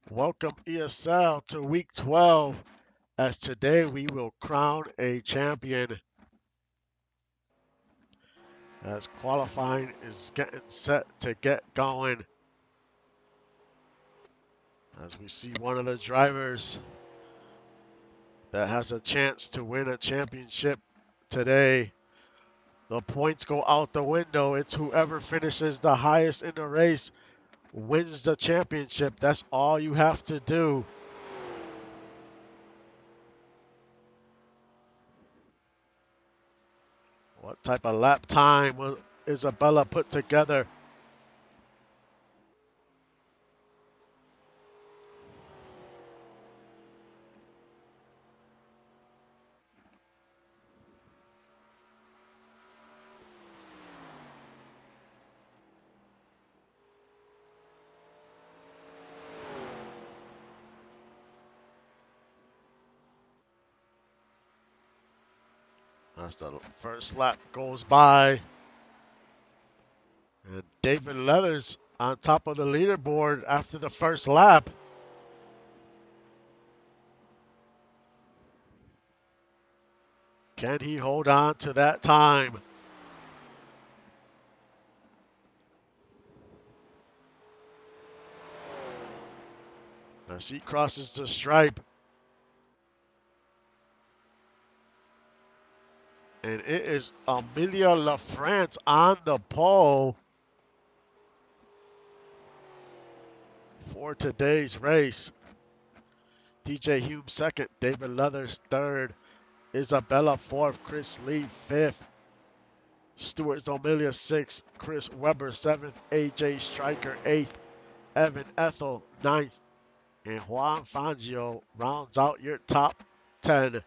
Welcome ESL to week 12, as today we will crown a champion as qualifying is getting set to get going. As we see one of the drivers that has a chance to win a championship today. The points go out the window. It's whoever finishes the highest in the race wins the championship. That's all you have to do. What type of lap time will Isabella put together? As the first lap goes by, and David Leathers on top of the leaderboard after the first lap. Can he hold on to that time? As he crosses the stripe, and it is Amelia LaFrance on the pole for today's race. DJ Hume second, David Leathers third, Isabella fourth, Chris Lee fifth, Stuart Zomilia sixth, Chris Webber seventh, AJ Stryker eighth, Evan Ethel ninth, and Juan Fangio rounds out your top 10.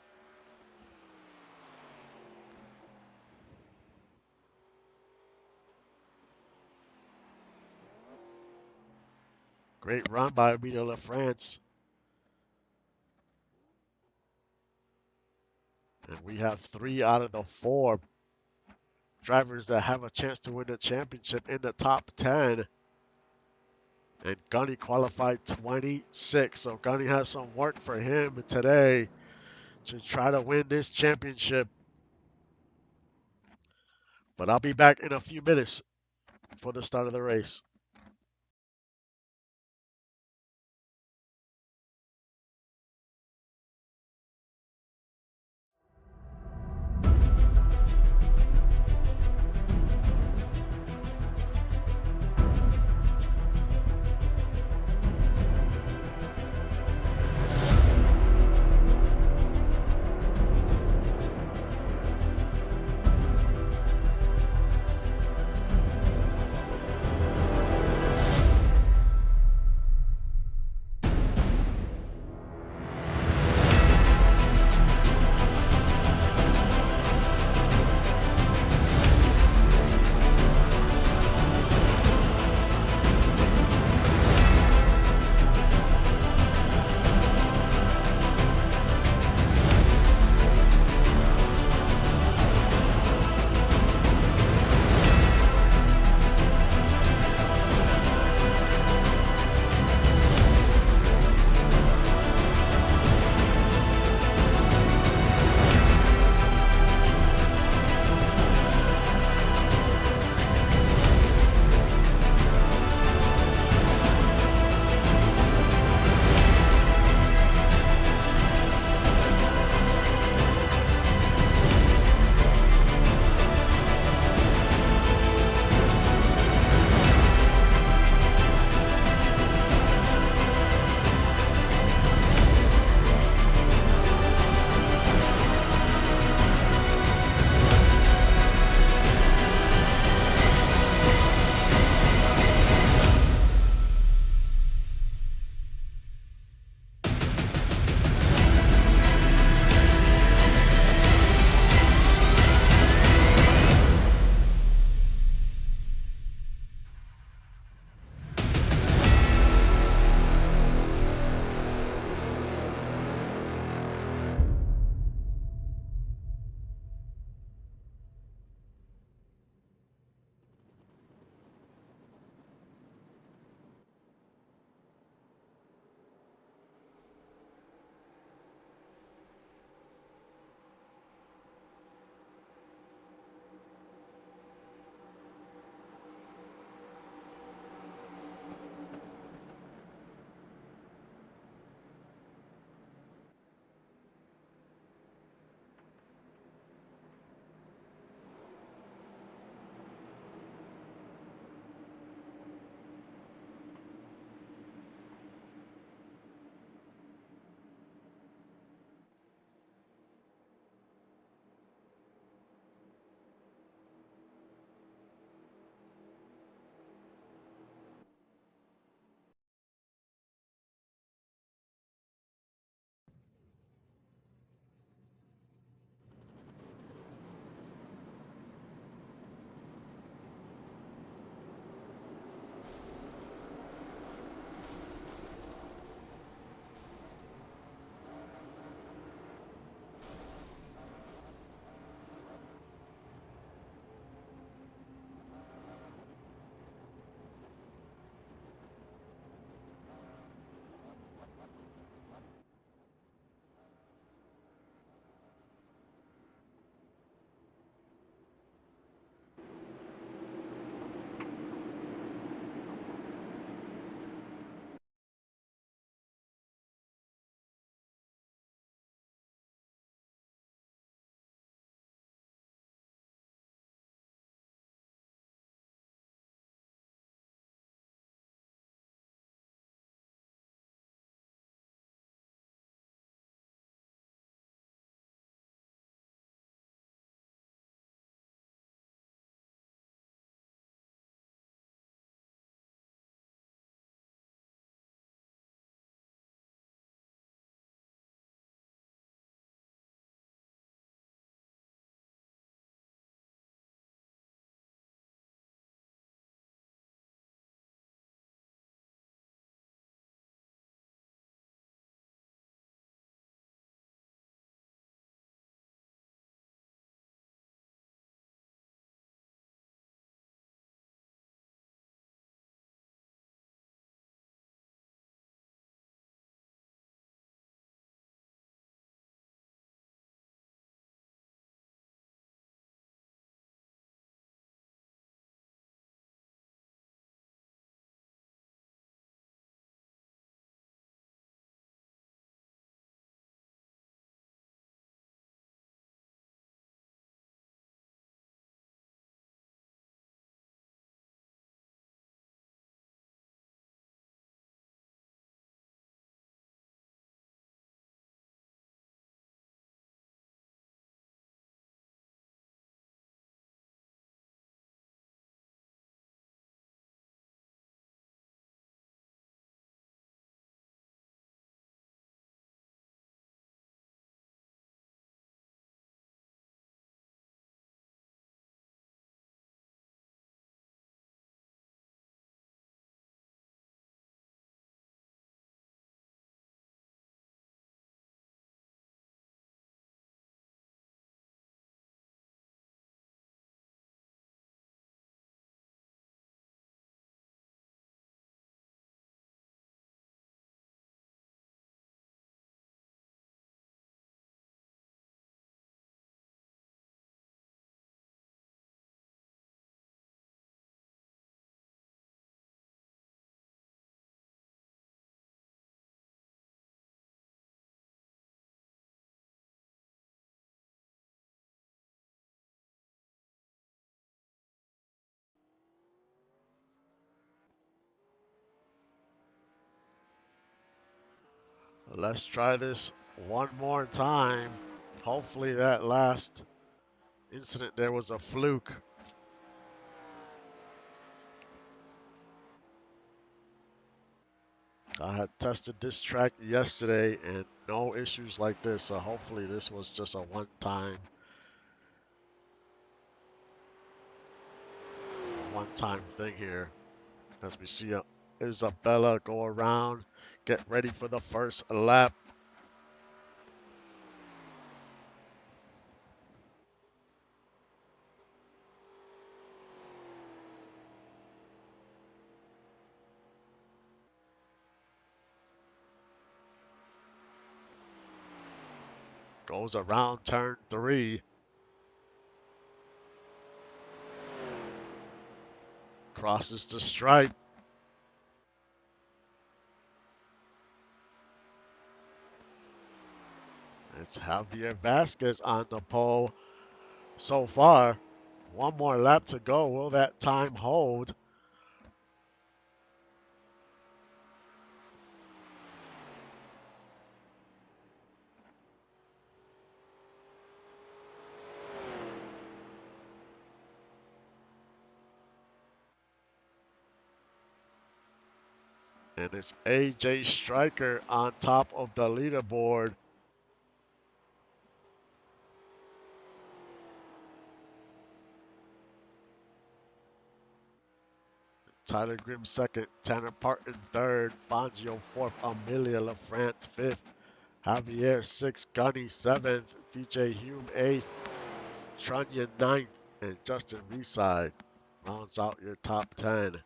Great run by Amelia LaFrance. And we have 3 out of the 4 drivers that have a chance to win the championship in the top 10. And Gunny qualified 26. So Gunny has some work for him today to try to win this championship. But I'll be back in a few minutes for the start of the race. Let's try this one more time. Hopefully that last incident there was a fluke. I had tested this track yesterday and no issues like this, so hopefully this was just a one-time thing here. As we see Isabella go around, get ready for the first lap. Goes around turn 3. Crosses the stripe. It's Javier Vasquez on the pole so far. One more lap to go. Will that time hold? And it's AJ Stryker on top of the leaderboard. Tyler Grimm second, Tanner Parton third, Fangio fourth, Amelia LaFrance fifth, Javier sixth, Gunny seventh, DJ Hume eighth, Trunyan ninth, and Justin Reside rounds out your top 10.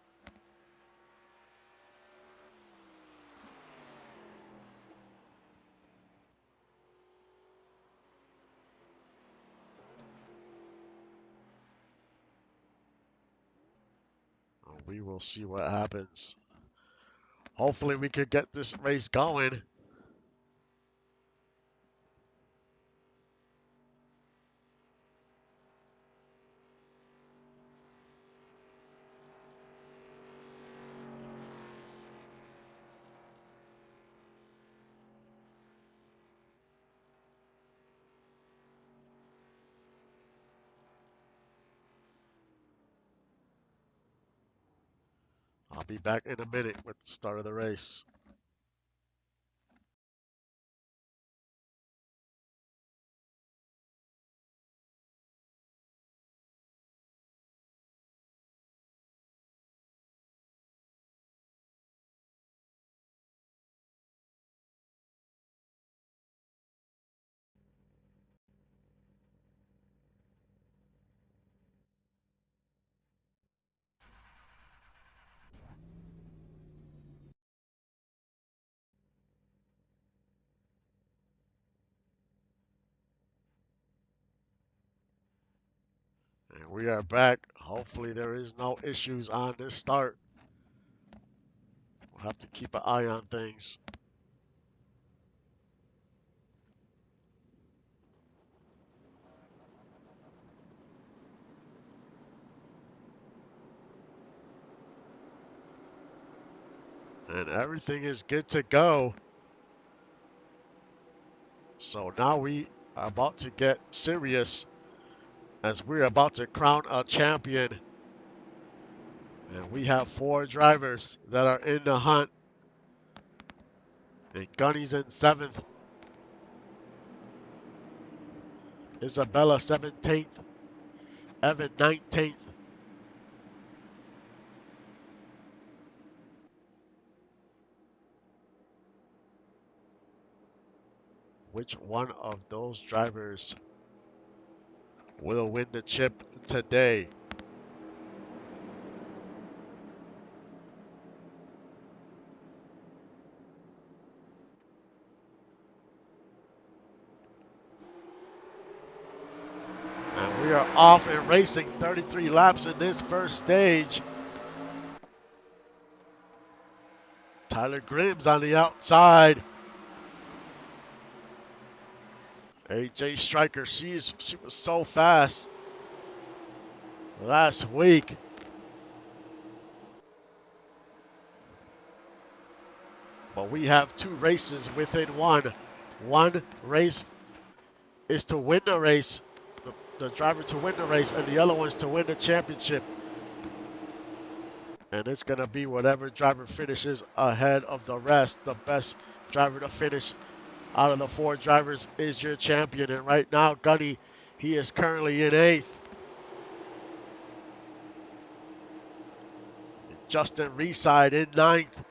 We will see what happens. Hopefully we can get this race going. I'll be back in a minute with the start of the race. And we are back. Hopefully there is no issues on this start. We'll have to keep an eye on things. And everything is good to go. So now we are about to get serious as we're about to crown a champion. And we have 4 drivers that are in the hunt. And Gunny's in 7th. Isabella 17th. Evan 19th. Which one of those drivers will win the chip today? And we are off and racing 33 laps in this first stage. Tyler Grimm's on the outside. AJ Stryker, she was so fast last week. But So we have 2 races within one. One race is to win the race, the driver to win the race, and the other one's to win the championship. And it's going to be whatever driver finishes ahead of the rest. The best driver to finish out of the 4 drivers is your champion. And right now, Gunny, he is currently in 8th. Justin Reside in 9th.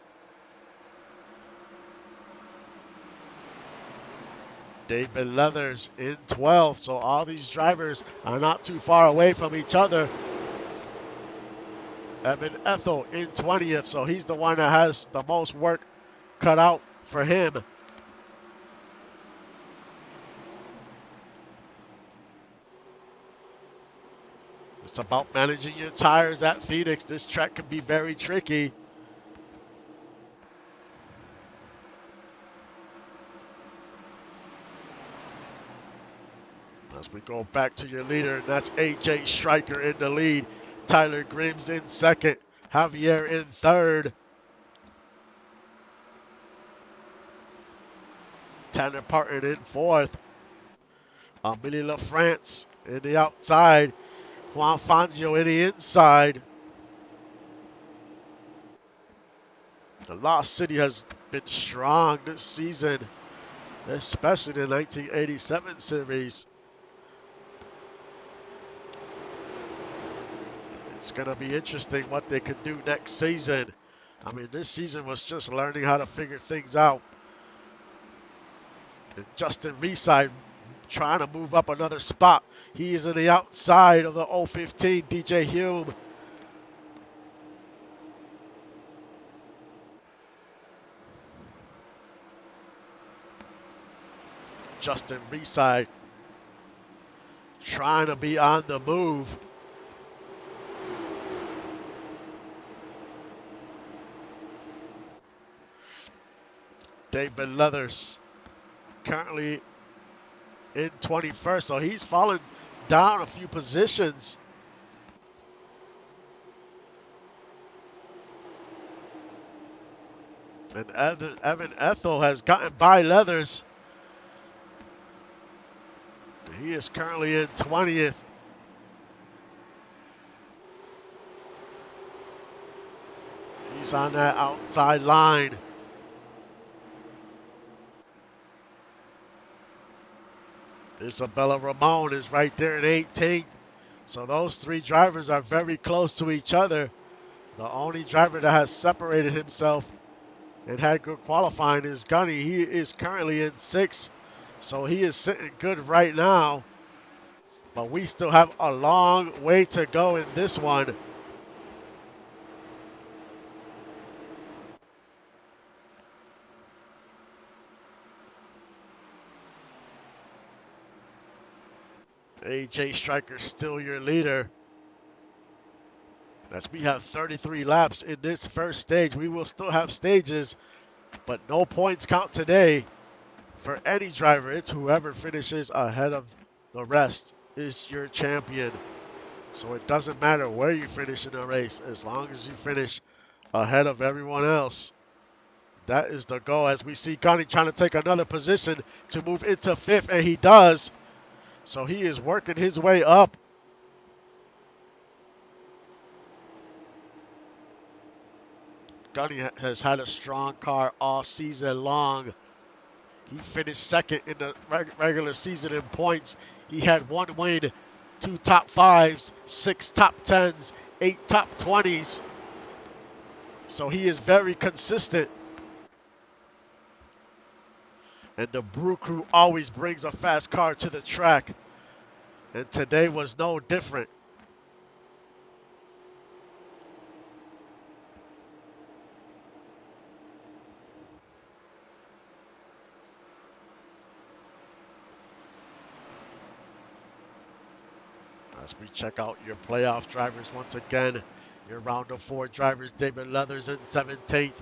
David Leathers in 12th. So all these drivers are not too far away from each other. Evan Ethel in 20th. So he's the one that has the most work cut out for him. It's about managing your tires at Phoenix. This track can be very tricky. As we go back to your leader, and that's AJ Stryker in the lead. Tyler Grims in 2nd. Javier in 3rd. Tanner Parton in 4th. Amelie LaFrance in the outside. Juan Fangio in the inside. The Lost City has been strong this season, especially the 1987 series. It's going to be interesting what they can do next season. I mean, this season was just learning how to figure things out. And Justin Reside trying to move up another spot. He is on the outside of the 015 DJ Hume. Justin Reside trying to be on the move. David Leathers currently in 21st, so he's fallen down a few positions. And Evan Ethel has gotten by Leathers. He is currently in 20th. He's on that outside line. Isabella Ramon is right there in 18th. So those 3 drivers are very close to each other. The only driver that has separated himself and had good qualifying is Gunny. He is currently in 6th. So he is sitting good right now. But we still have a long way to go in this one. AJ Stryker still your leader. As we have 33 laps in this first stage. We will still have stages, but no points count today for any driver. It's whoever finishes ahead of the rest is your champion. So it doesn't matter where you finish in a race, as long as you finish ahead of everyone else. That is the goal. As we see Gunny trying to take another position to move into 5th, and he does. So he is working his way up. Gunny has had a strong car all season long. He finished 2nd in the regular season in points. He had 1 win, 2 top 5s, 6 top 10s, 8 top 20s. So he is very consistent. And the Brew Crew always brings a fast car to the track. And today was no different. As we check out your playoff drivers once again, your round of 4 drivers, David Leathers in 17th.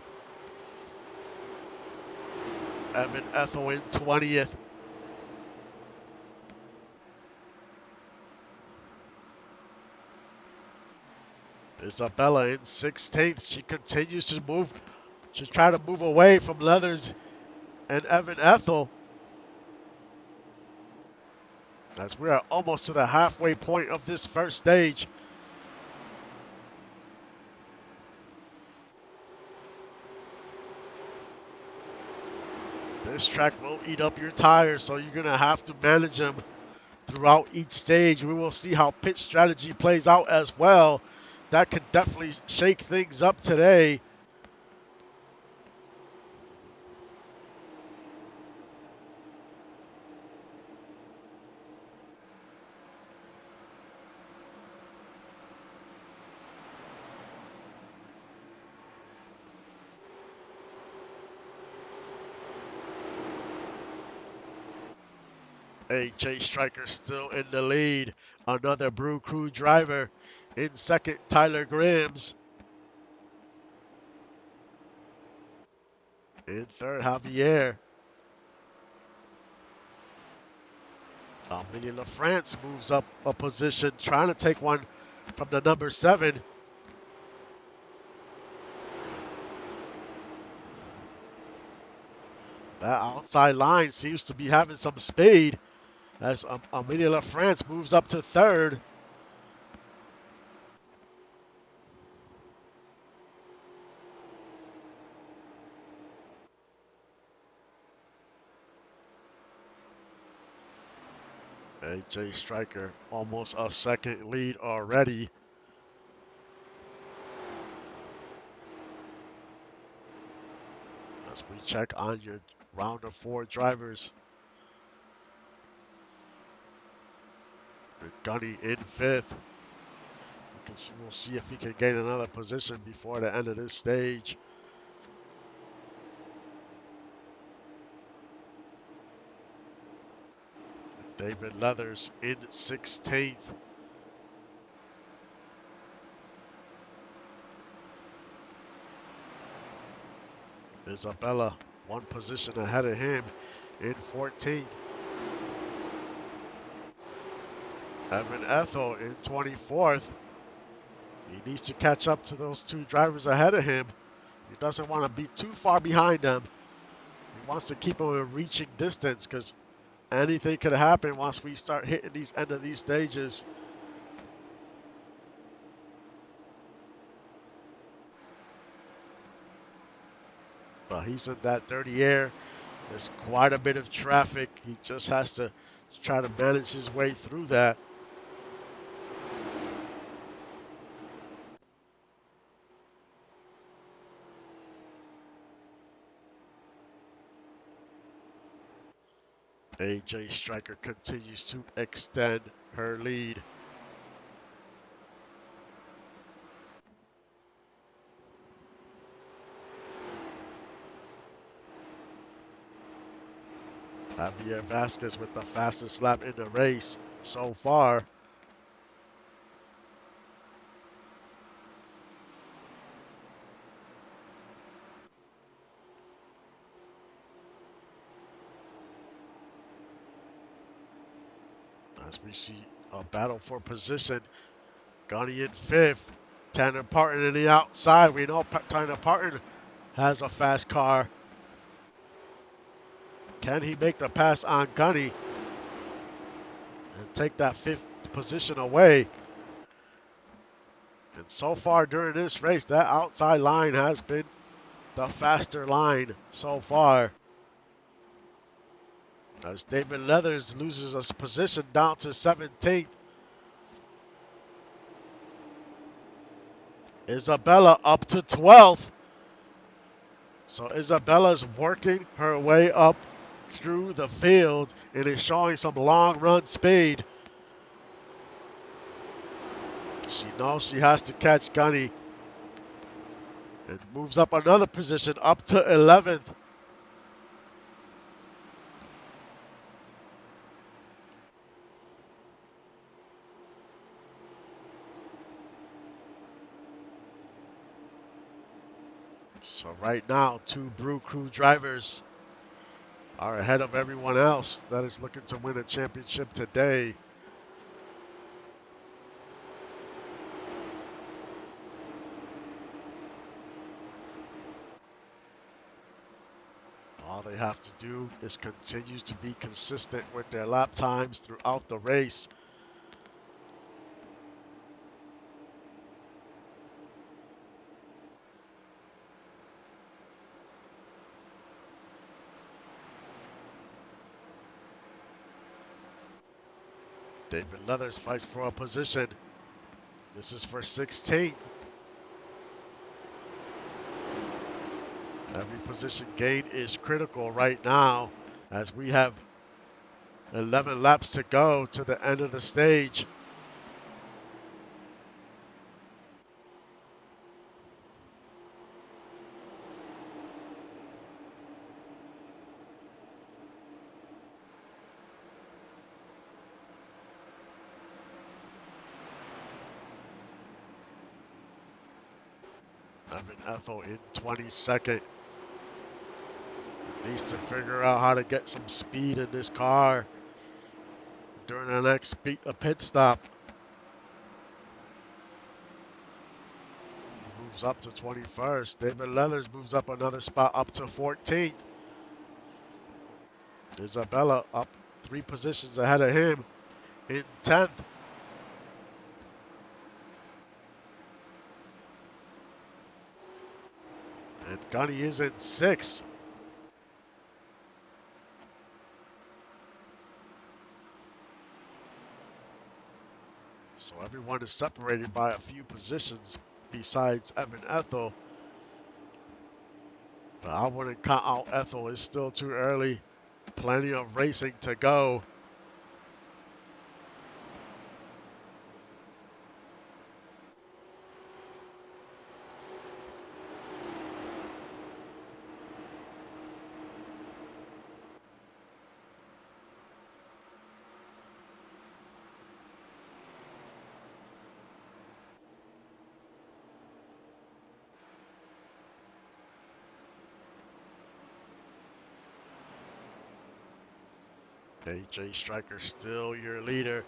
Evan Ethel in 20th. Isabella in 16th. She continues to move should try to move away from Leathers and Evan Ethel, as we are almost to the halfway point of this first stage. This track will eat up your tires, so you're going to have to manage them throughout each stage. We will see how pit strategy plays out as well. That could definitely shake things up today. AJ Striker still in the lead. Another Brew Crew driver. In second, Tyler Grims. In third, Javier. Amelia LaFrance moves up a position, trying to take one from the number 7. That outside line seems to be having some speed as Amelia LaFrance moves up to third. AJ Striker almost a second lead already. As we check on your round of 4 drivers. Gunny in 5th. We'll see if he can gain another position before the end of this stage. David Leathers in 16th. Isabella one position ahead of him in 14th. Evan Ethel in 24th. He needs to catch up to those 2 drivers ahead of him. He doesn't want to be too far behind them. He wants to keep them in reaching distance because anything could happen once we start hitting these end of these stages. But he's in that dirty air. There's quite a bit of traffic. He just has to try to manage his way through that. AJ Striker continues to extend her lead. Javier Vasquez with the fastest lap in the race so far. As we see a battle for position. Gunny in 5th. Tanner Parton in the outside. We know Tanner Parton has a fast car. Can he make the pass on Gunny and take that 5th position away? And so far during this race, that outside line has been the faster line so far. As David Leathers loses a position down to 17th. Isabella up to 12th. So Isabella's working her way up through the field and is showing some long run speed. She knows she has to catch Gunny and moves up another position up to 11th. So right now, 2 Brew Crew drivers are ahead of everyone else that is looking to win a championship today. have to do is continue to be consistent with their lap times throughout the race. David Leathers fights for a position. This is for 16th. Every position gain is critical right now as we have 11 laps to go to the end of the stage. Evan Ethel in 22nd. Needs to figure out how to get some speed in this car during the next pit stop. He moves up to 21st. David Leathers moves up another spot up to 14th. Isabella up 3 positions ahead of him in 10th. And Gunny is in 6th. So everyone is separated by a few positions besides Evan Ethel. But I wouldn't count out Ethel. It's still too early. Plenty of racing to go. AJ Striker still your leader.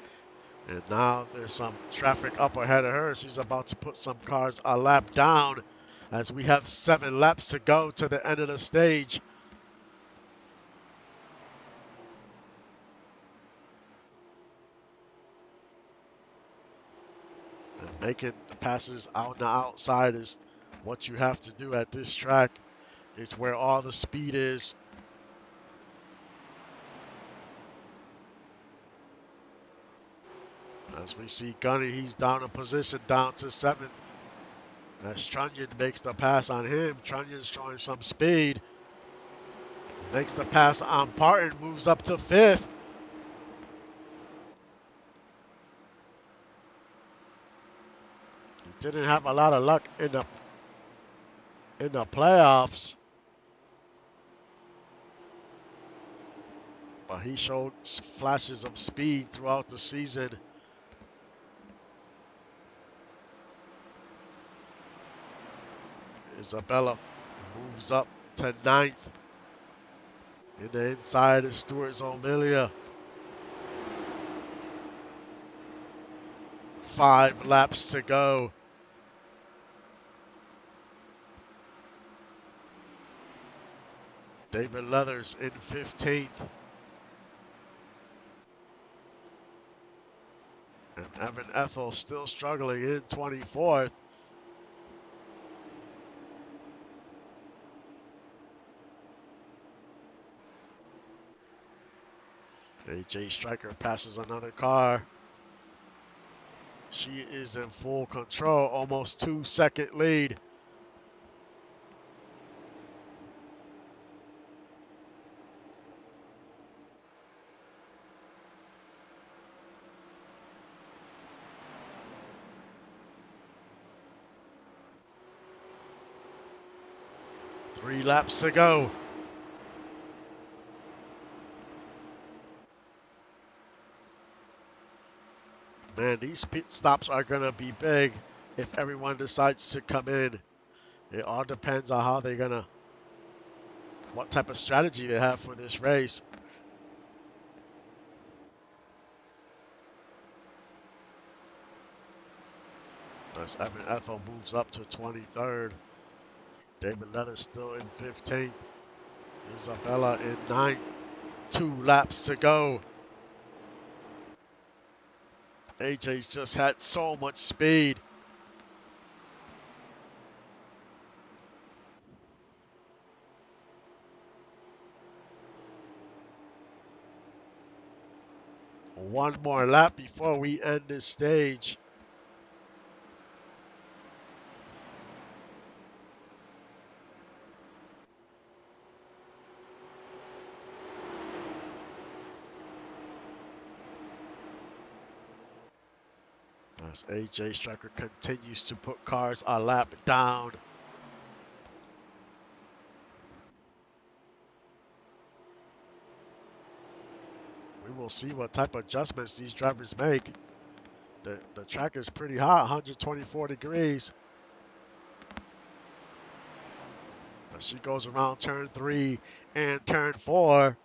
And now there's some traffic up ahead of her. She's about to put some cars a lap down as we have 7 laps to go to the end of the stage. And making the passes out on the outside is what you have to do at this track. It's where all the speed is. As we see Gunny, he's down a position, down to 7th. As Trunnion makes the pass on him, Trunnion's showing some speed. Makes the pass on Parton, moves up to 5th. He didn't have a lot of luck in the playoffs, but he showed flashes of speed throughout the season. Isabella moves up to 9th. In the inside is Stuart Zomilia. 5 laps to go. David Leathers in 15th. And Evan Ethel still struggling in 24th. AJ Striker passes another car. She is in full control, almost 2-second lead. Three laps to go. Man, these pit stops are going to be big if everyone decides to come in. It all depends on how they're going to, what type of strategy they have for this race. As Evan Ethel moves up to 23rd. David Leathers still in 15th. Isabella in ninth. 2 laps to go. AJ's just had so much speed. One more lap before we end this stage. As AJ Striker continues to put cars a lap down. We will see what type of adjustments these drivers make. The track is pretty hot, 124 degrees. As she goes around turn 3 and turn 4.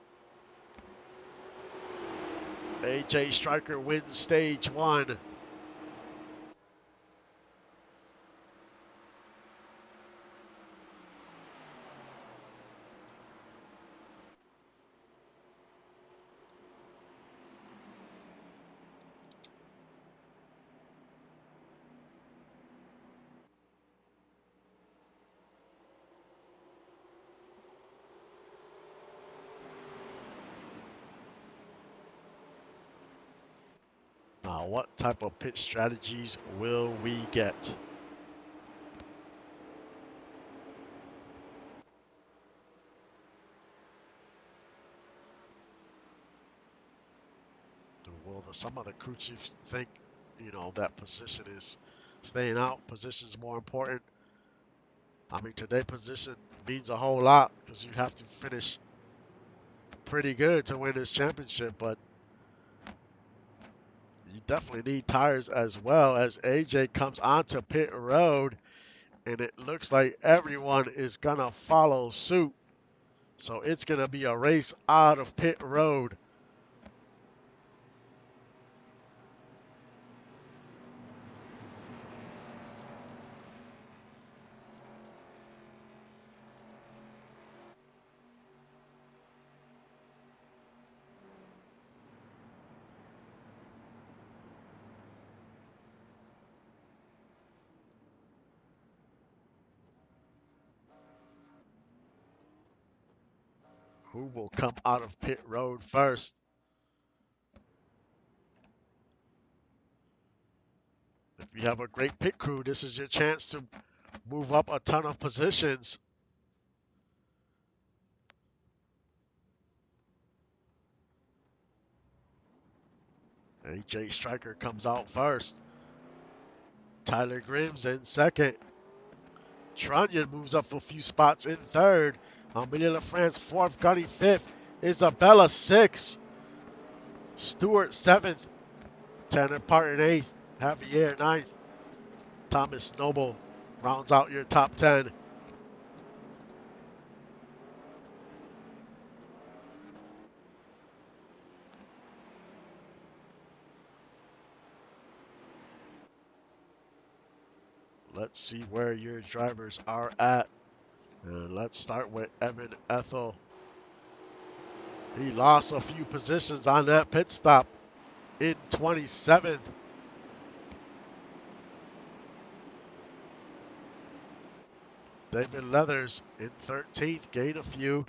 AJ Striker wins stage 1. Now, what type of pit strategies will we get? Will some of the crew chiefs think, that position is staying out? Position is more important. I mean, today position means a whole lot because you have to finish pretty good to win this championship, but you definitely need tires as well. As AJ comes onto pit road, and it looks like everyone is going to follow suit. So it's going to be a race out of pit road. Who will come out of pit road first? If you have a great pit crew, this is your chance to move up a ton of positions. AJ Striker comes out first. Tyler Grimm's in second. Trunnion moves up a few spots in third. Amelia LaFrance fourth. Gunny fifth. Isabella sixth. Stewart seventh. Tanner Parton eighth. Javier ninth. Thomas Noble rounds out your top 10. Let's see where your drivers are at. And let's start with Evan Ethel. He lost a few positions on that pit stop in 27th. David Leathers in 13th, gained a few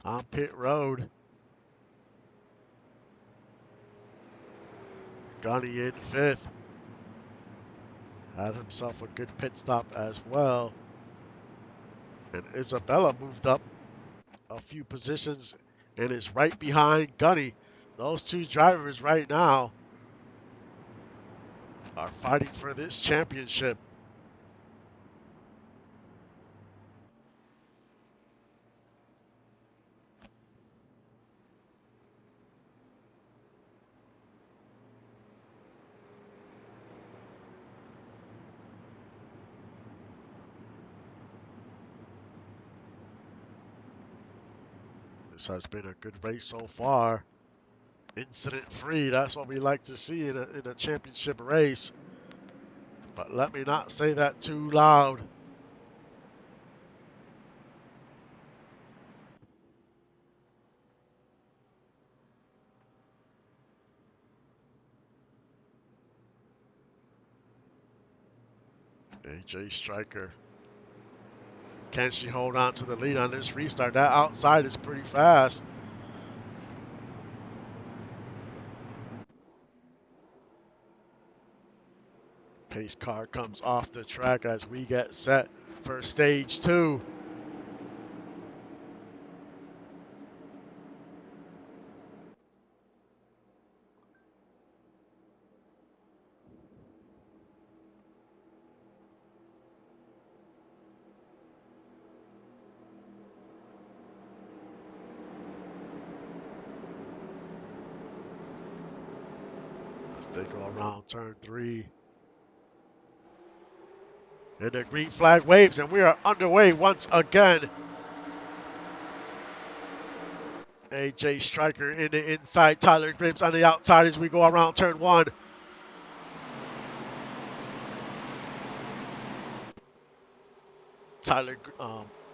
on pit road. Gunny in 5th. Had himself a good pit stop as well. And Isabella moved up a few positions and is right behind Gunny. Those two drivers right now are fighting for this championship. This has been a good race so far. Incident free, that's what we like to see in a championship race. But let me not say that too loud. AJ Striker. Can she hold on to the lead on this restart? That outside is pretty fast. Pace car comes off the track as we get set for stage 2. As they go around turn 3. And the green flag waves, and we are underway once again. AJ Striker in the inside, Tyler Grims on the outside as we go around turn 1. Tyler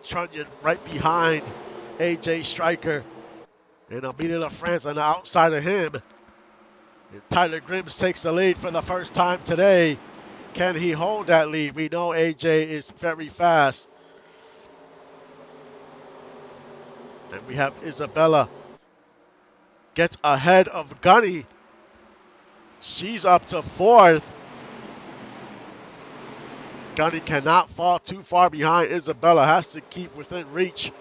Trunnion right behind AJ Striker. And Amelia LaFrance on the outside of him. And Tyler Grims takes the lead for the first time today. Can he hold that lead? We know AJ is very fast. And we have Isabella gets ahead of Gunny. She's up to 4th. Gunny cannot fall too far behind Isabella. Has to keep within reach.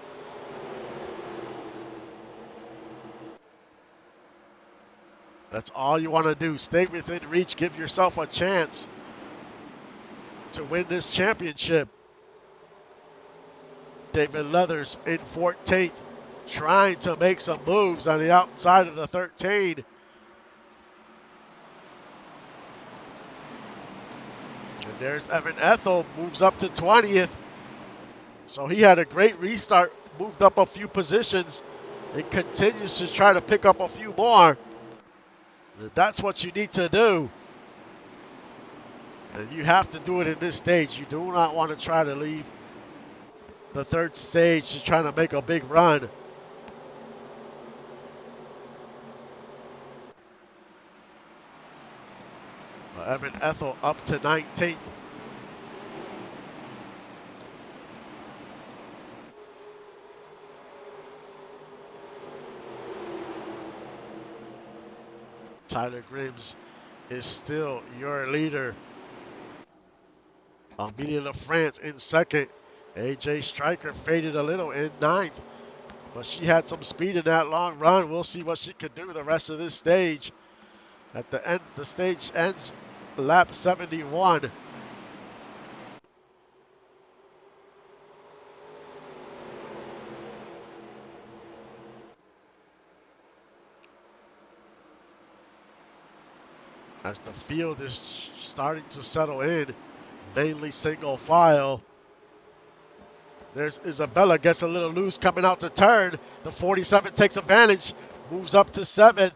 That's all you want to do. Stay within reach. Give yourself a chance to win this championship. David Leathers in 14th, trying to make some moves on the outside of the 13. And there's Evan Ethel, moves up to 20th. So he had a great restart, moved up a few positions, and continues to try to pick up a few more. And that's what you need to do. And you have to do it in this stage. You do not want to try to leave the 3rd stage to try to make a big run. Evan Ethel up to 19th. Tyler Grims is still your leader. Amelia LaFrance in 2nd. AJ Striker faded a little in 9th. But she had some speed in that long run. We'll see what she can do the rest of this stage. At the end, the stage ends lap 71. As the field is starting to settle in, mainly single file. There's Isabella, gets a little loose coming out to turn. The 47 takes advantage, moves up to 7th.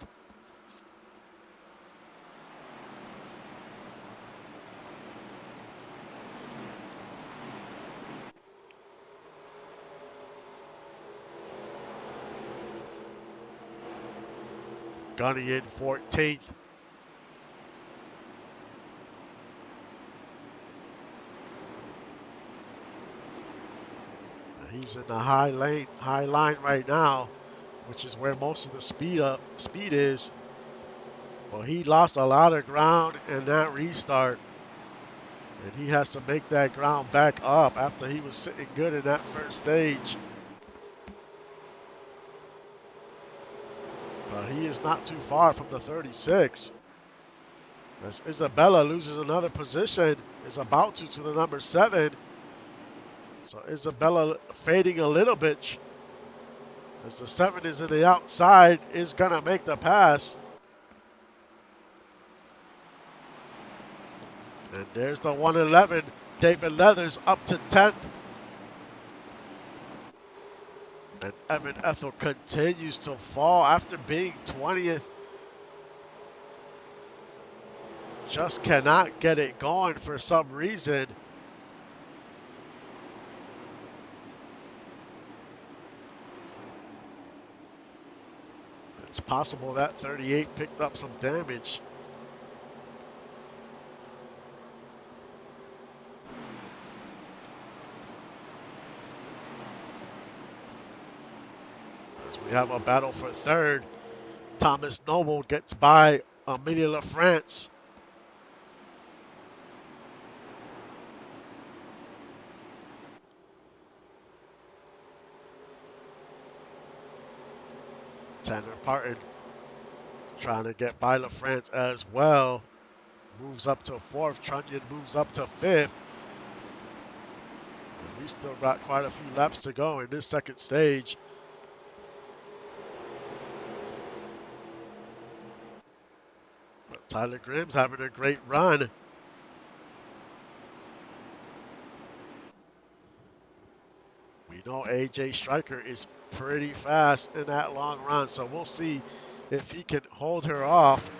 Gunny in 14th. He's in the high line right now, which is where most of the speed is. Well, he lost a lot of ground in that restart, and he has to make that ground back up after he was sitting good in that first stage. But he is not too far from the 36. As Isabella loses another position, is about to the number 7. So Isabella fading a little bit as the 7 is in the outside, is going to make the pass. And there's the 111, David Leathers up to 10th. And Evan Ethel continues to fall after being 20th. Just cannot get it going for some reason. It's possible that 38 picked up some damage. We have a battle for third. Thomas Noble gets by Amelia LaFrance. Tanner Parton trying to get by LaFrance as well. Moves up to fourth. Trunnion moves up to fifth. And we still got quite a few laps to go in this second stage. But Tyler Grimm's having a great run. We know AJ Stryker is pretty fast in that long run, so we'll see if he can hold her off.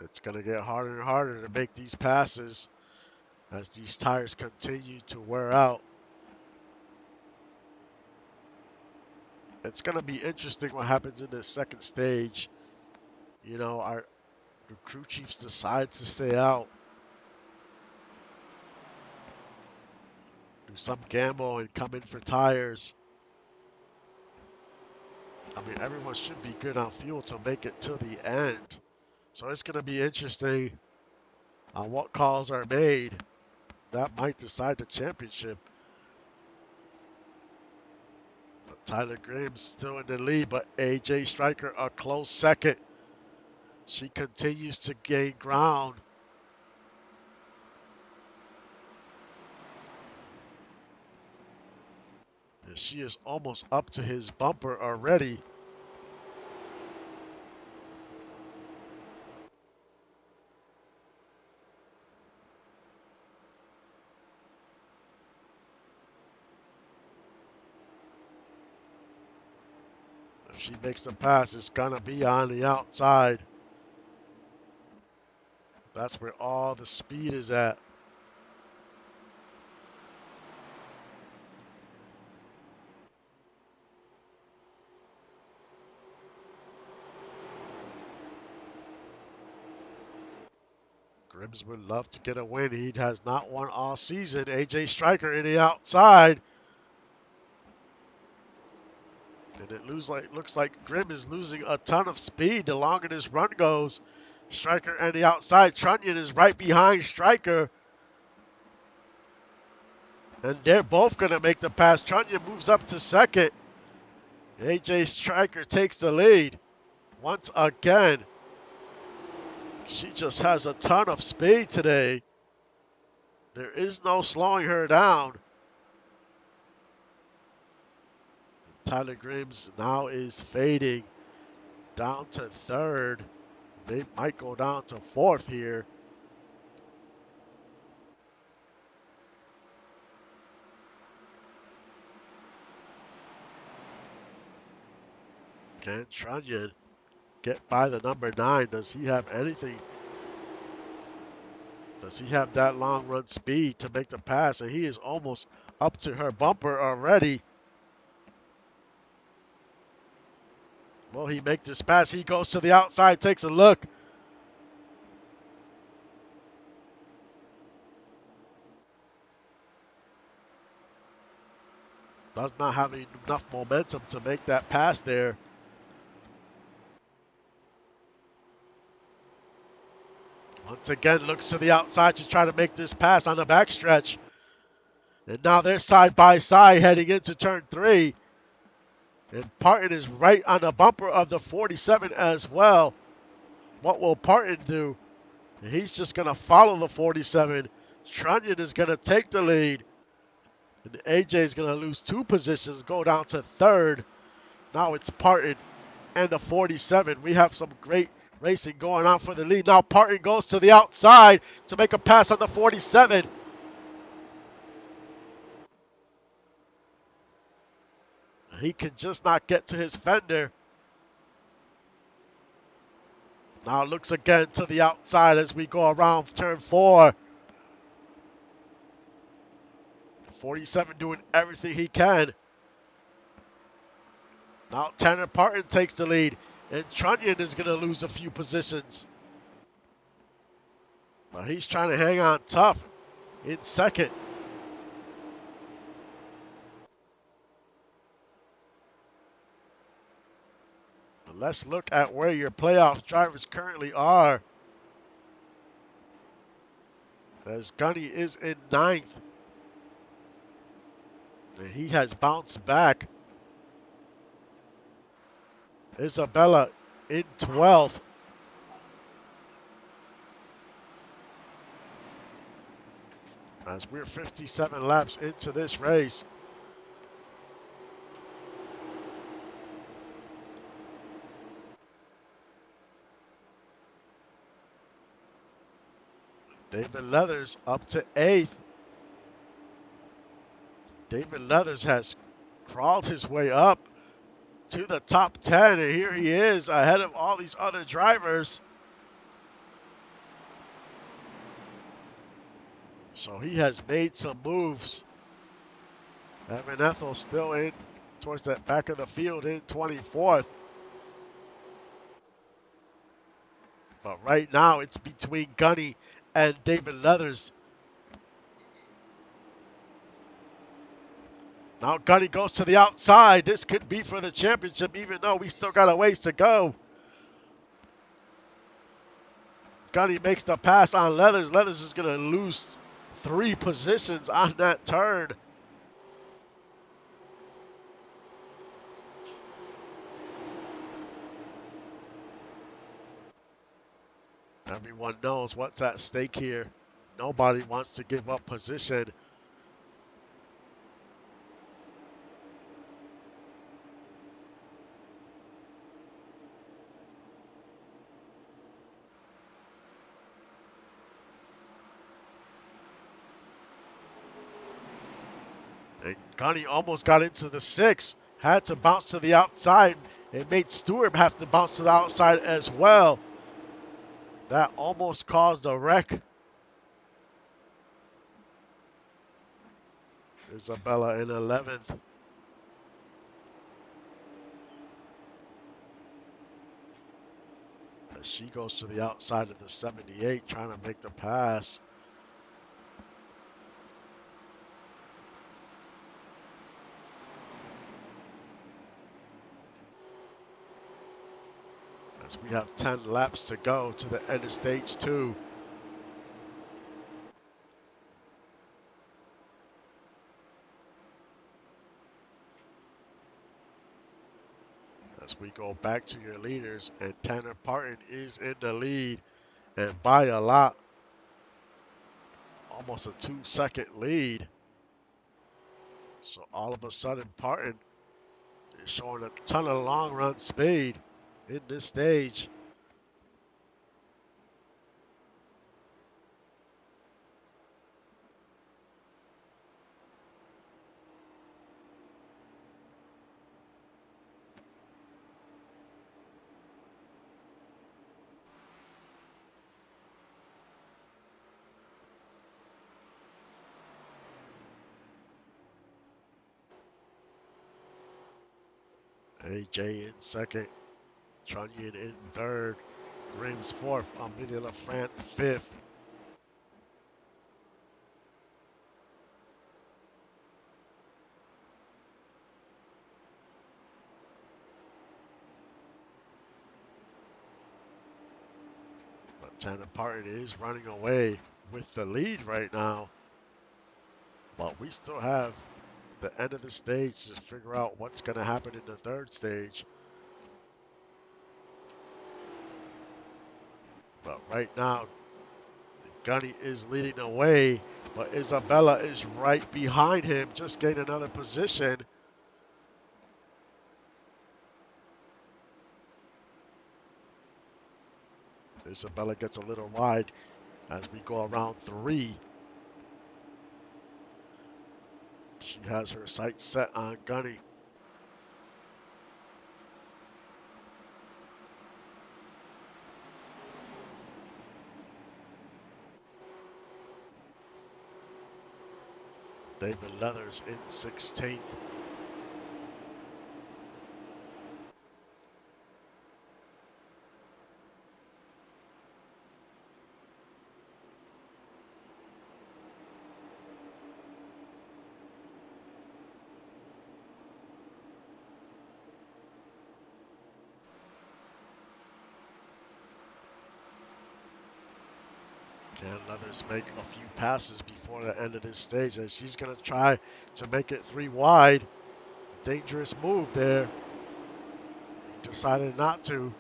It's going to get harder and harder to make these passes as these tires continue to wear out. It's going to be interesting what happens in this second stage. You know, the crew chiefs decide to stay out, do some gamble and come in for tires. I mean, everyone should be good on fuel to make it to the end. So it's going to be interesting on what calls are made. That might decide the championship. But Tyler Graham's still in the lead, but AJ Stryker a close second. She continues to gain ground. And she is almost up to his bumper already. If she makes the pass, it's going to be on the outside. That's where all the speed is at. Grims would love to get a win. He has not won all season. AJ Stryker in the outside. And it looks like Grimm is losing a ton of speed the longer this run goes. Stryker and the outside. Trunnion is right behind Stryker. And they're both going to make the pass. Trunnion moves up to second. AJ Stryker takes the lead. Once again, she just has a ton of speed today. There is no slowing her down. Tyler Grims now is fading down to third. They might go down to fourth here. Can Trunnion get by the number 9? Does he have anything? Does he have that long run speed to make the pass? And he is almost up to her bumper already. Will he make this pass? He goes to the outside, takes a look. Does not have enough momentum to make that pass there. Once again, looks to the outside to try to make this pass on the backstretch. And now they're side by side heading into turn 3. And Parton is right on the bumper of the 47 as well. What will Parton do? He's just going to follow the 47. Trunnion is going to take the lead. And AJ is going to lose 2 positions, go down to third. Now it's Parton and the 47. We have some great racing going on for the lead. Now Parton goes to the outside to make a pass on the 47. He can just not get to his fender. Now looks again to the outside as we go around turn 4. The 47 doing everything he can. Now Tanner Parton takes the lead, and Trunnion is going to lose a few positions. But he's trying to hang on tough in second. But let's look at where your playoff drivers currently are. As Gunny is in ninth. And he has bounced back. Isabella in 12th. As we're 57 laps into this race. David Leathers up to 8th. David Leathers has crawled his way up to the top 10, and here he is ahead of all these other drivers. So he has made some moves. Evan Ethel still in towards that back of the field in 24th. But right now it's between Gunny and David Leathers. Now Gunny goes to the outside. This could be for the championship, even though we still got a ways to go. Gunny makes the pass on Leathers. Leathers is going to lose 3 positions on that turn. Everyone knows what's at stake here. Nobody wants to give up position. And Gunny almost got into the 6. Had to bounce to the outside. It made Stewart have to bounce to the outside as well. That almost caused a wreck. Isabella in 11th. As she goes to the outside of the 78, trying to make the pass. As we have 10 laps to go to the end of stage 2. As we go back to your leaders, and Tanner Parton is in the lead, and by a lot. Almost a 2-second lead. So all of a sudden, Parton is showing a ton of long run speed in this stage. AJ in second, Trunnion in third, Grimes fourth, Amelia LaFrance fifth. But Tanner Parton is running away with the lead right now. But we still have the end of the stage to figure out what's going to happen in the third stage. But right now, Gunny is leading the way, but Isabella is right behind him, just gained another position. Isabella gets a little wide as we go around 3. She has her sights set on Gunny. David Leathers in 16th. Can Leathers make a few passes before the end of this stage? And she's going to try to make it 3 wide. Dangerous move there. He decided not to,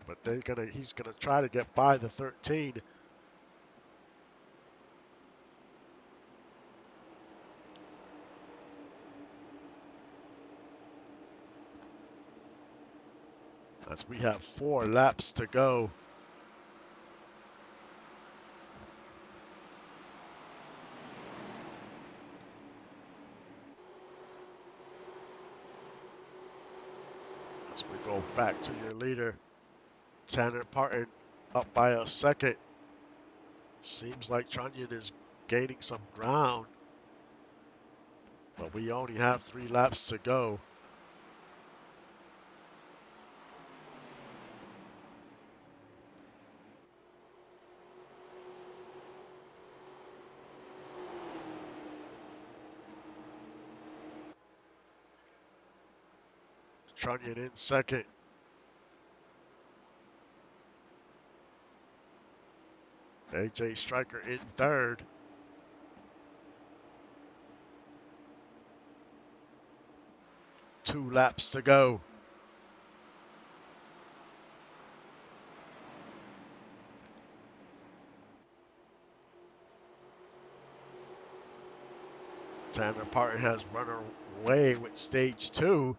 but he's going to try to get by the 13. As we have 4 laps to go. As we go back to your leader, Tanner Parton up by a second. Seems like Trunnion is gaining some ground, but we only have 3 laps to go. Trunnion in second. AJ Stryker in third. Two laps to go. Tanner Parton has run away with stage 2.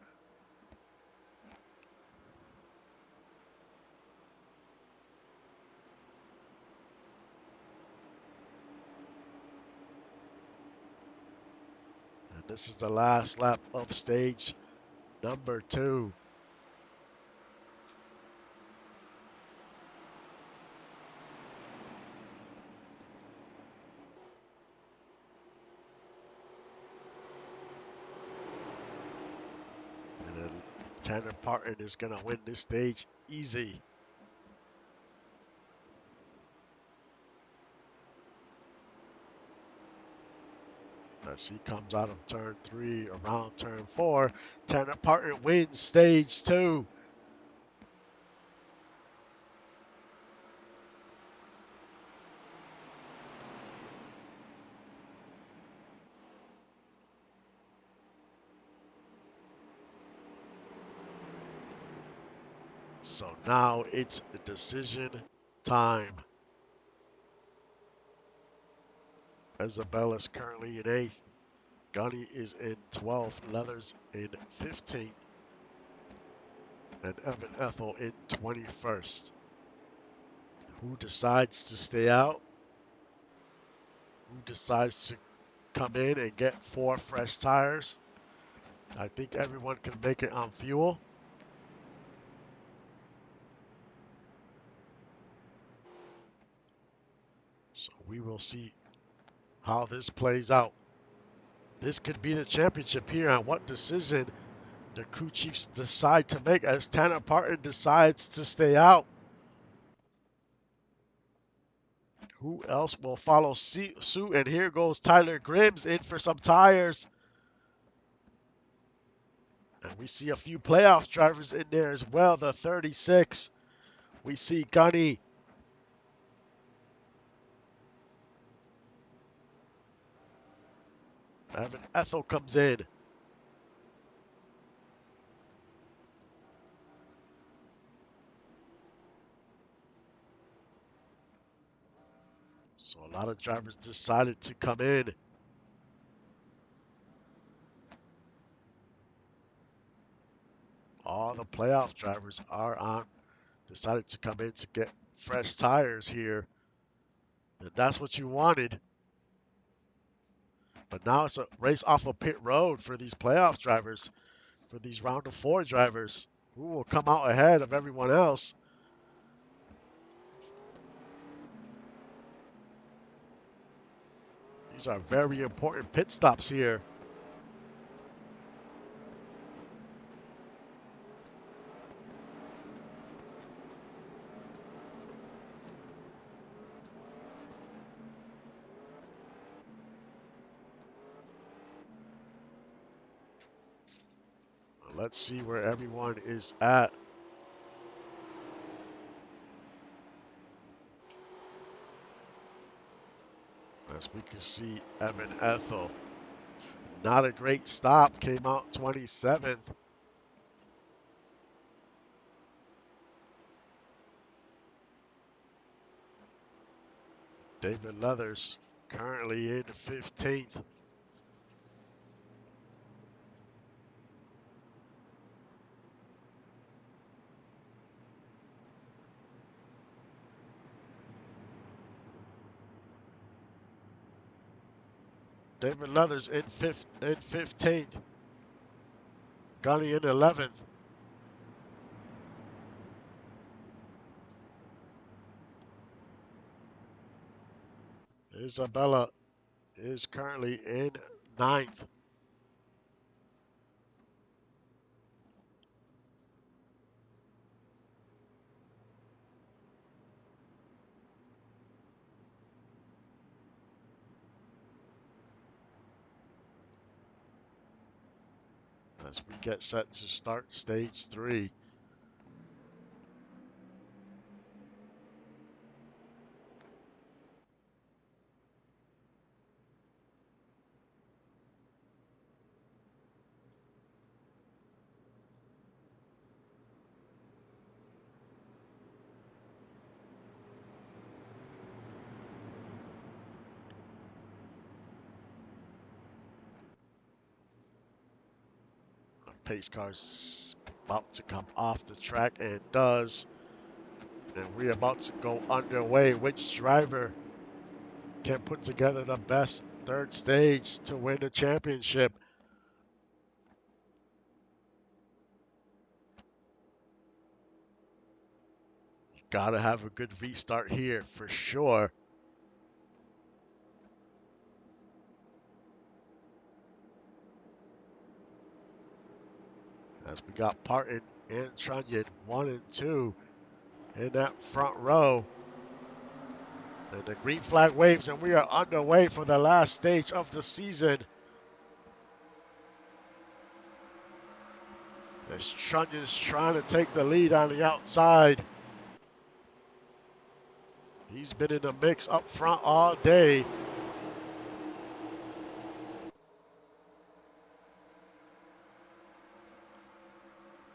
And this is the last lap of stage number 2. And then Tanner Parton is going to win this stage easy. As he comes out of turn 3 around turn 4, Tanner Parton wins stage 2. So now it's decision time. Isabella's currently in 8th. Gunny is in 12th. Leathers in 15th. And Evan Ethel in 21st. Who decides to stay out? Who decides to come in and get 4 fresh tires? I think everyone can make it on fuel. So we will see how this plays out. This could be the championship here on what decision the crew chiefs decide to make as Tanner Parton decides to stay out. Who else will follow suit? And here goes Tyler Grims in for some tires. And we see a few playoff drivers in there as well. The 36. We see Gunny. Evan Ethel comes in. So a lot of drivers decided to come in. All the playoff drivers decided to come in to get fresh tires here. And that's what you wanted. But now it's a race off of pit road for these playoff drivers, for these round of 4 drivers. Who will come out ahead of everyone else? These are very important pit stops here. Let's see where everyone is at. As we can see, Evan Ethel, not a great stop, came out 27th. David Leathers currently in 15th. David Leathers in 15th. Gunny in 11th. Isabella is currently in 9th. As we get set to start stage 3. The pace car's about to come off the track and does. And we're about to go underway. Which driver can put together the best third stage to win the championship? Gotta have a good restart here for sure. As we got Parton and Trunyan 1 and 2 in that front row. And the green flag waves, and we are underway for the last stage of the season. As Trunyan's trying to take the lead on the outside. He's been in the mix up front all day.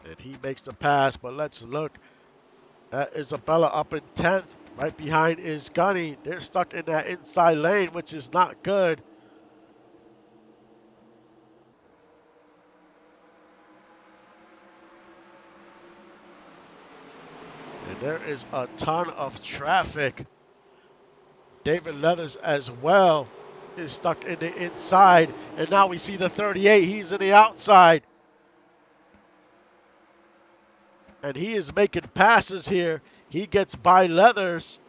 And he makes the pass, but let's look at Isabella up in 10th. Right behind is Gunny. They're stuck in that inside lane, which is not good. And there is a ton of traffic. David Leathers as well is stuck in the inside. And now we see the 38. He's in the outside. And he is making passes here. He gets by Leathers.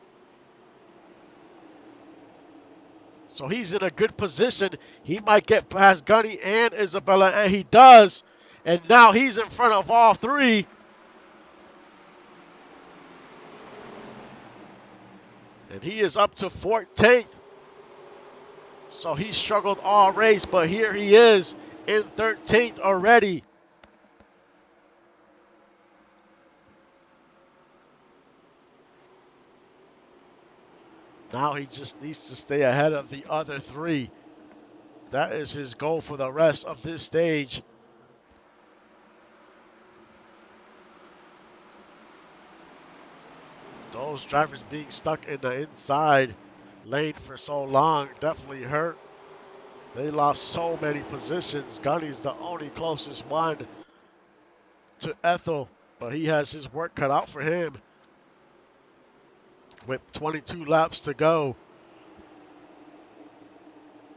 So he's in a good position. He might get past Gunny and Isabella, and he does. And now he's in front of all three. And he is up to 14th. So he struggled all race, but here he is in 13th already. Now he just needs to stay ahead of the other three. That is his goal for the rest of this stage. Those drivers being stuck in the inside lane for so long definitely hurt. They lost so many positions. Gunny's the only closest one to Ethel, but he has his work cut out for him with 22 laps to go.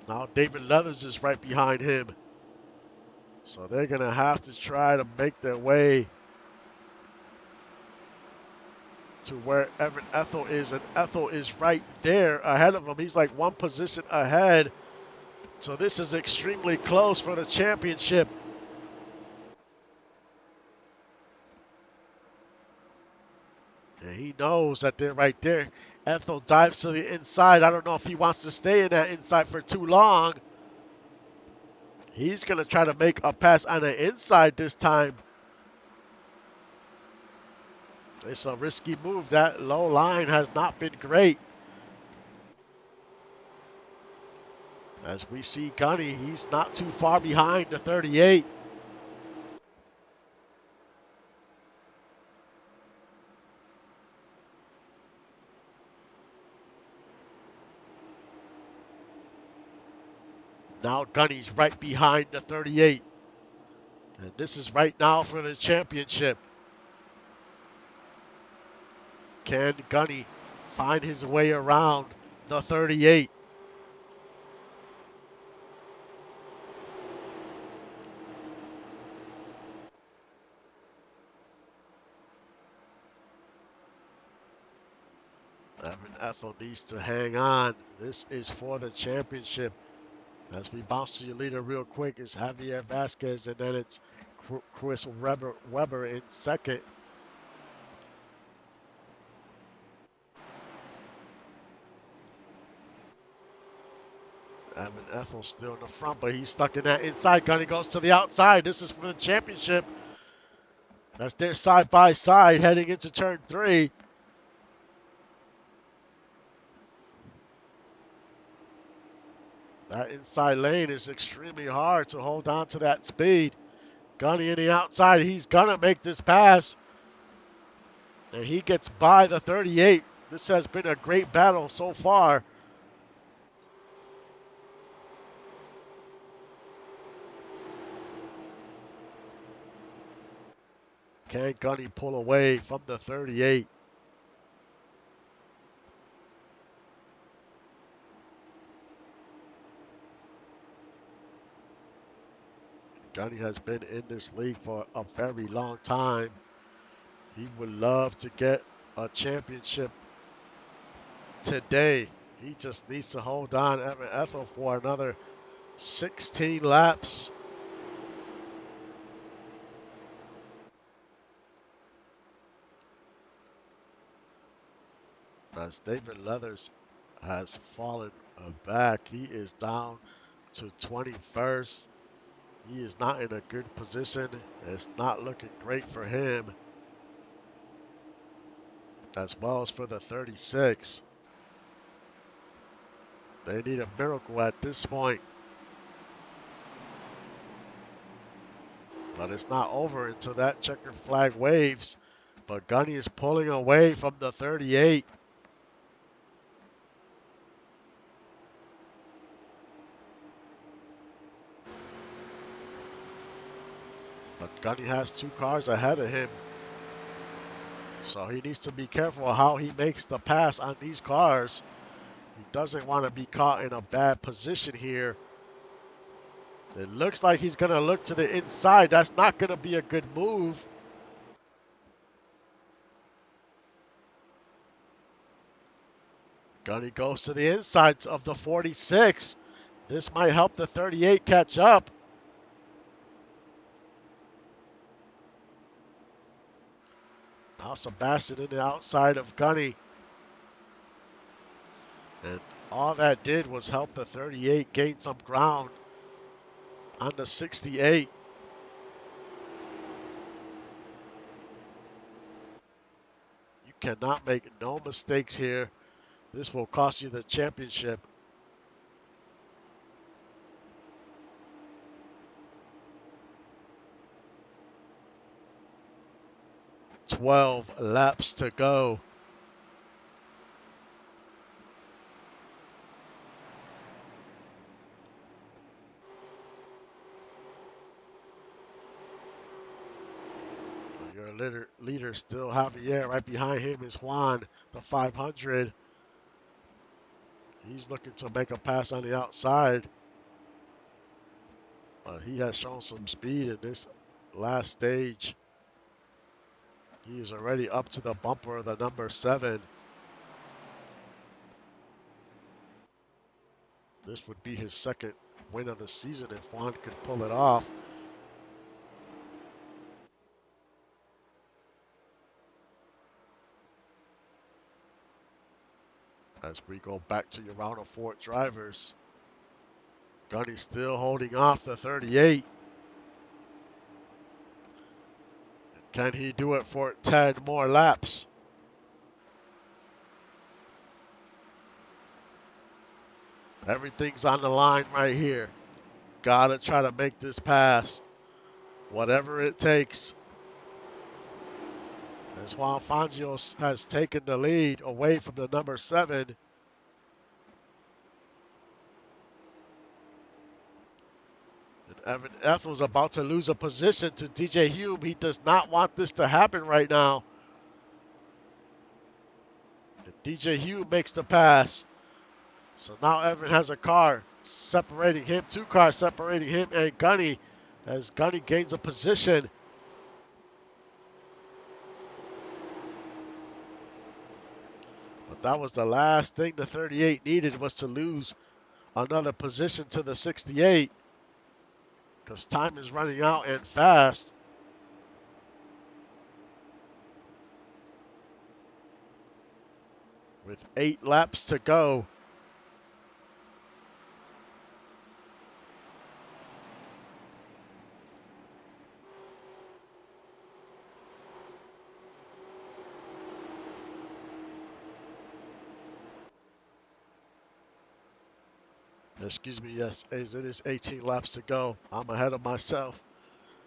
Now David Leathers is right behind him. So they're going to have to try to make their way to where Evan Ethel is. And Ethel is right there ahead of him. He's like one position ahead. So this is extremely close for the championship. And he knows that they're right there. Ethel dives to the inside. I don't know if he wants to stay in that inside for too long. He's going to try to make a pass on the inside this time. It's a risky move. That low line has not been great. As we see Gunny, he's not too far behind the 38. Now Gunny's right behind the 38. And this is right now for the championship. Can Gunny find his way around the 38? Evan Ethel needs to hang on. This is for the championship. As we bounce to your leader real quick, it's Javier Vasquez, and then it's Chris Webber in second. Evan Ethel still in the front, but he's stuck in that inside. Gunny goes to the outside. This is for the championship. That's their side by side heading into turn 3. That inside lane is extremely hard to hold on to that speed. Gunny in the outside. He's going to make this pass. And he gets by the 38. This has been a great battle so far. Can Gunny pull away from the 38? Gunny has been in this league for a very long time. He would love to get a championship today. He just needs to hold on Evan Ethel for another 16 laps. As David Leathers has fallen back, he is down to 21st. He is not in a good position. It's not looking great for him, as well as for the 36. They need a miracle at this point. But it's not over until that checkered flag waves. But Gunny is pulling away from the 38. But Gunny has 2 cars ahead of him. So he needs to be careful how he makes the pass on these cars. He doesn't want to be caught in a bad position here. It looks like he's going to look to the inside. That's not going to be a good move. Gunny goes to the inside of the 46. This might help the 38 catch up. Now Sebastian in the outside of Gunny. And all that did was help the 38 gain some ground on the 68. You cannot make no mistakes here. This will cost you the championship. 12 laps to go. Your leader still Javier. Right behind him is Juan, the 500. He's looking to make a pass on the outside. But he has shown some speed in this last stage. He is already up to the bumper of the number 7. This would be his second win of the season if Juan could pull it off. As we go back to your round of 4 drivers. Gunny still holding off the 38. Can he do it for 10 more laps? Everything's on the line right here. Gotta try to make this pass. Whatever it takes. As Juan Fangio has taken the lead away from the number 7. And Evan Ethel's about to lose a position to DJ Hume. He does not want this to happen right now. And DJ Hume makes the pass. So now Evan has a car separating him, 2 cars separating him and Gunny as Gunny gains a position. But that was the last thing the 38 needed, was to lose another position to the 68 because time is running out and fast. With 8 laps to go. Excuse me, yes, it is 18 laps to go. I'm ahead of myself.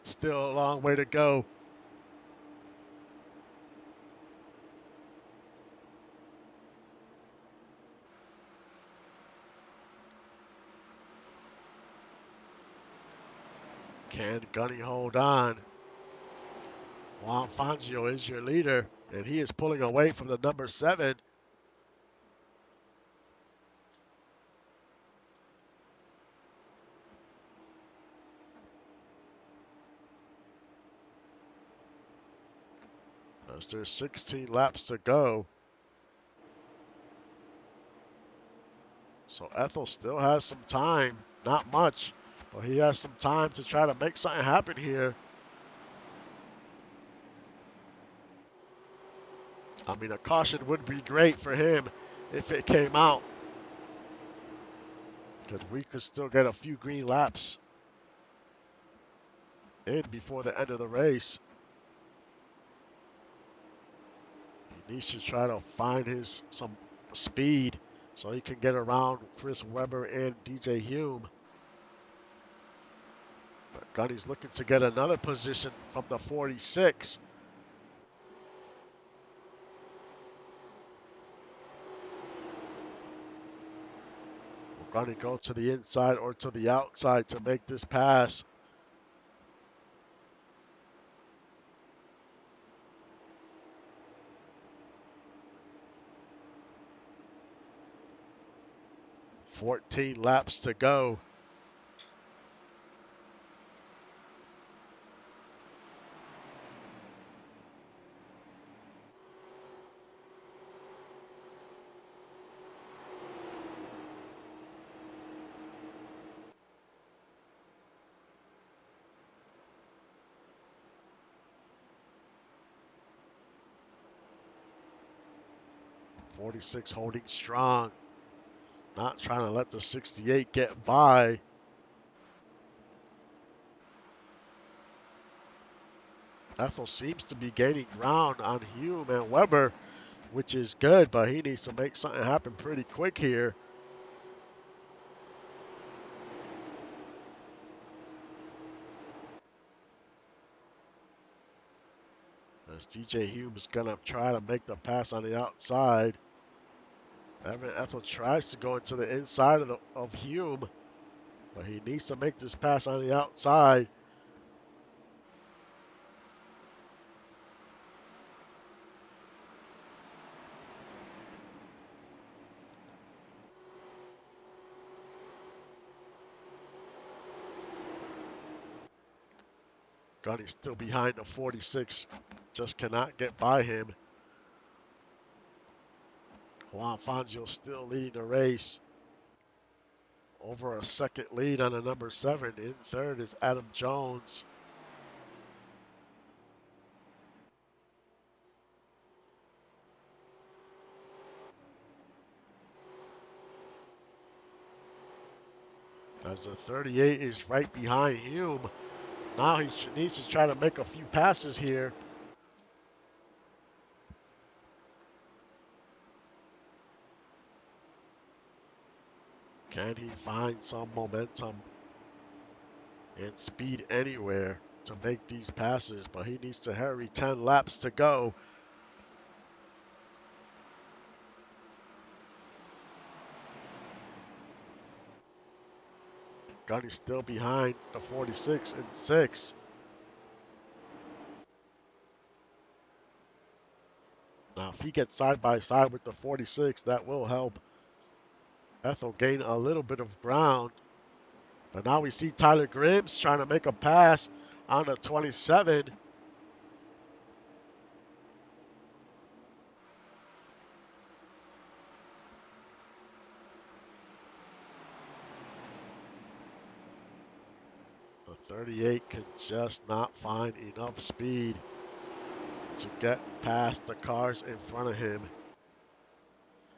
Still a long way to go. Can Gunny hold on? Juan Fangio is your leader, and he is pulling away from the number 7. As there's 16 laps to go. So Ethel still has some time. Not much, but he has some time to try to make something happen here. I mean, a caution would be great for him if it came out. Because we could still get a few green laps in before the end of the race. He needs to try to find some speed so he can get around Chris Webber and DJ Hume. But Gunny's looking to get another position from the 46. Will Gunny go to the inside or to the outside to make this pass? "14 laps to go." "46 holding strong. Not trying to let the 68 get by. Ethel seems to be gaining ground on Hume and Webber, which is good, but he needs to make something happen pretty quick here. As DJ Hume's going to try to make the pass on the outside. Evan Ethel tries to go into the inside of Hume, but he needs to make this pass on the outside. Gunny's still behind the 46, just cannot get by him. Juan Fangio still leading the race. Over a second lead on the number 7. In third is Adam Jones. As the 38 is right behind Hume. Now he needs to try to make a few passes here. Can he find some momentum and speed anywhere to make these passes? But he needs to hurry. 10 laps to go. Gunny's still behind the 46 and 6. Now, if he gets side by side with the 46, that will help Ethel gain a little bit of ground. But now we see Tyler Grims trying to make a pass on the 27. The 38 can just not find enough speed to get past the cars in front of him.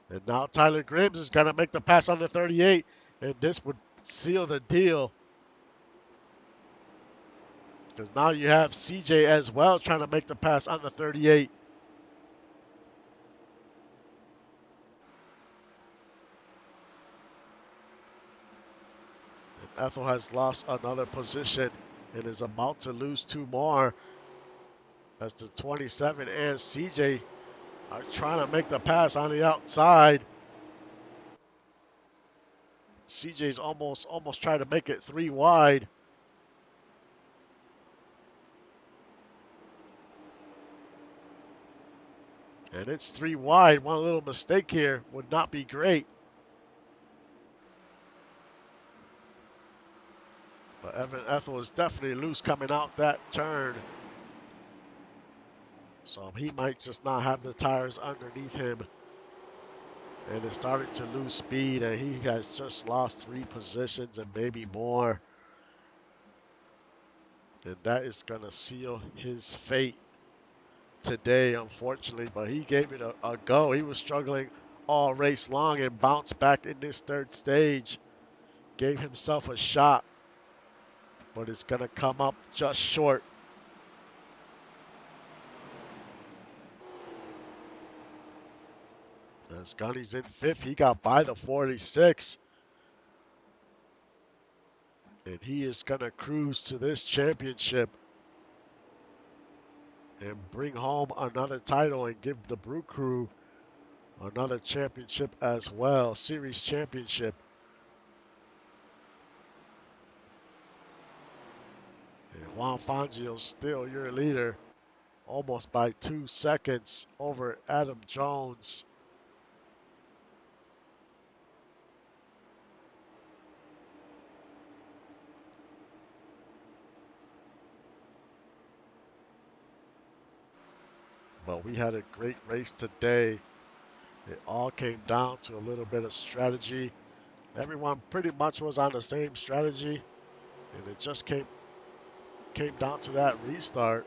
And now Tyler Grims is going to make the pass on the 38, and this would seal the deal. Because now you have CJ as well trying to make the pass on the 38. And Ethel has lost another position and is about to lose 2 more as the 27 and CJ are trying to make the pass on the outside. CJ's almost trying to make it 3 wide. And it's 3 wide. One little mistake here would not be great. But Evan Ethel is definitely loose coming out that turn. So he might just not have the tires underneath him. And is starting to lose speed. And he has just lost 3 positions and maybe more. And that is going to seal his fate today, unfortunately. But he gave it a go. He was struggling all race long and bounced back in this 3rd stage. Gave himself a shot. But it's going to come up just short. As Gunny's in 5th, he got by the 46. And he is going to cruise to this championship and bring home another title and give the Brew Crew another championship as well, series championship. And Juan Fangio still your leader, almost by 2 seconds over Adam Jones. But we had a great race today. It all came down to a little bit of strategy. Everyone pretty much was on the same strategy, and it just came down to that restart.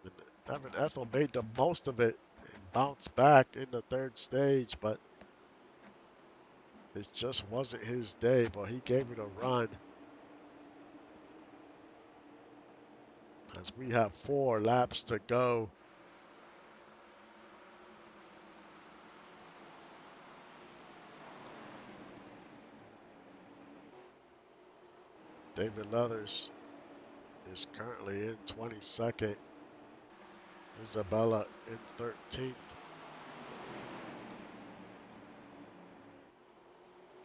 And Evan Ethel made the most of it and bounced back in the 3rd stage, but it just wasn't his day. But he gave it a run. As we have 4 laps to go. David Leathers is currently in 22nd. Isabella in 13th.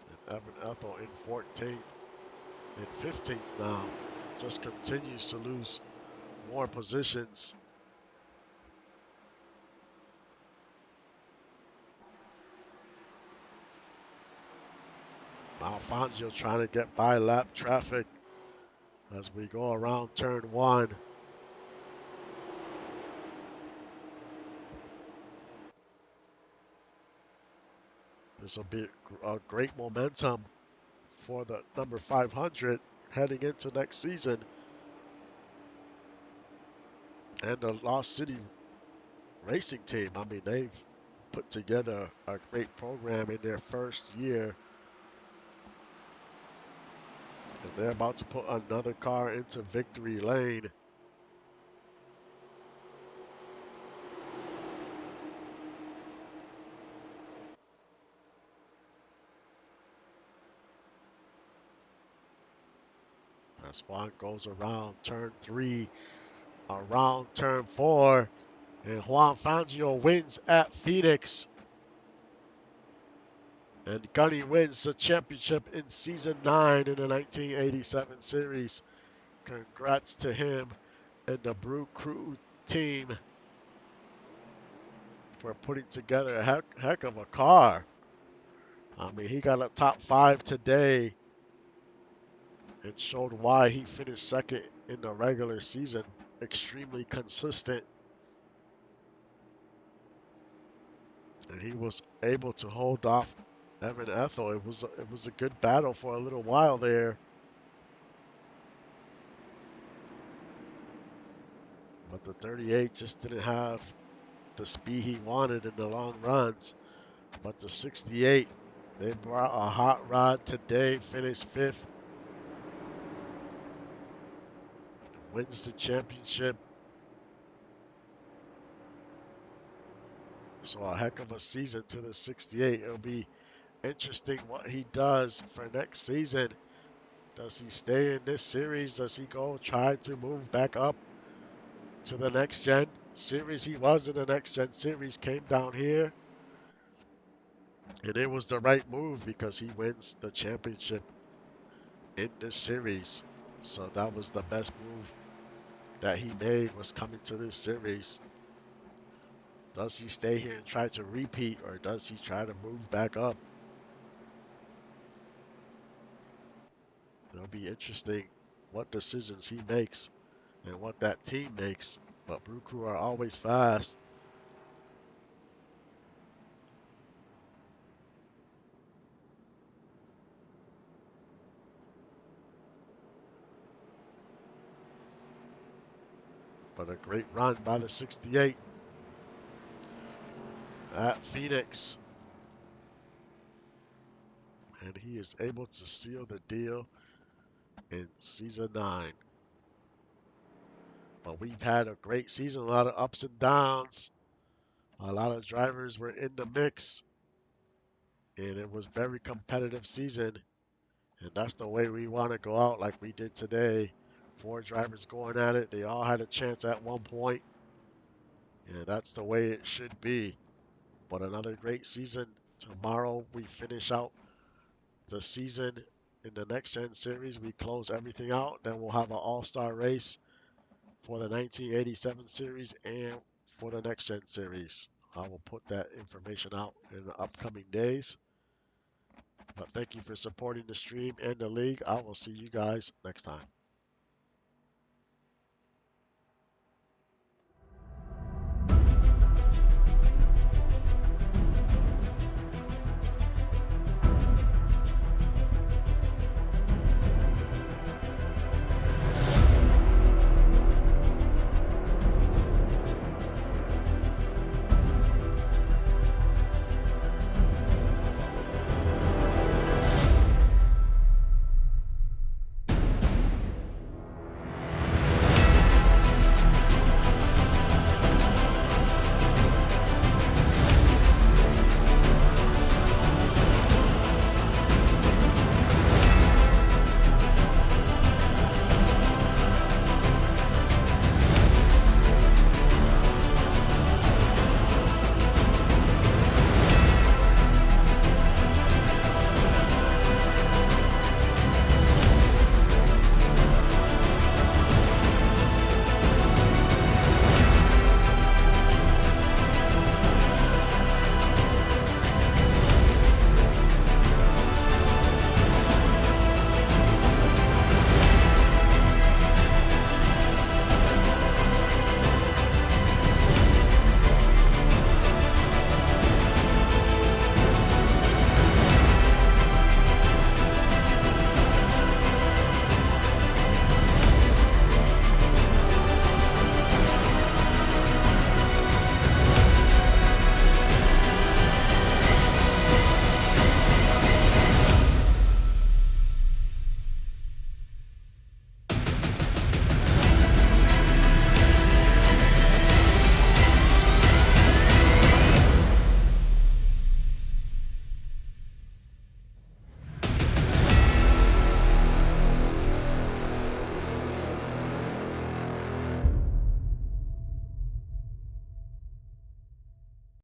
And Evan Ethel in 14th. And 15th now. Just continues to lose more positions. Now Fangio trying to get by lap traffic as we go around turn 1. This will be a great momentum for the number 500 heading into next season. And the Lost City racing team, I mean, they've put together a great program in their first year. And they're about to put another car into victory lane. As Juan goes around turn 3, around turn 4, and Juan Fangio wins at Phoenix. And Gunny wins the championship in season 9 in the 1987 series. Congrats to him and the Brew Crew team for putting together a heck of a car. I mean, he got a top 5 today and showed why he finished second in the regular season. Extremely consistent. And he was able to hold off Evan Ethel. It was a good battle for a little while there. But the 38 just didn't have the speed he wanted in the long runs. But the 68, they brought a hot rod today, finished 5th, wins the championship. So a heck of a season to the 68. It'll be interesting what he does for next season. Does he stay in this series? Does he go try to move back up to the next gen series? He was in the next gen series, came down here, and it was the right move because he wins the championship in this series. So that was the best move that he made, was coming to this series. Does he stay here and try to repeat, or does he try to move back up? It'll be interesting what decisions he makes and what that team makes. But Brew Crew are always fast. But a great run by the 68 at Phoenix. And he is able to seal the deal in season 9. But we've had a great season, a lot of ups and downs. A lot of drivers were in the mix. And it was very competitive season. And that's the way we want to go out like we did today. 4 drivers going at it. They all had a chance at one point. And that's the way it should be. But another great season. Tomorrow we finish out the season in the next gen series. We close everything out. Then we'll have an all-star race for the 1987 series and for the next gen series. I will put that information out in the upcoming days. But thank you for supporting the stream and the league. I will see you guys next time.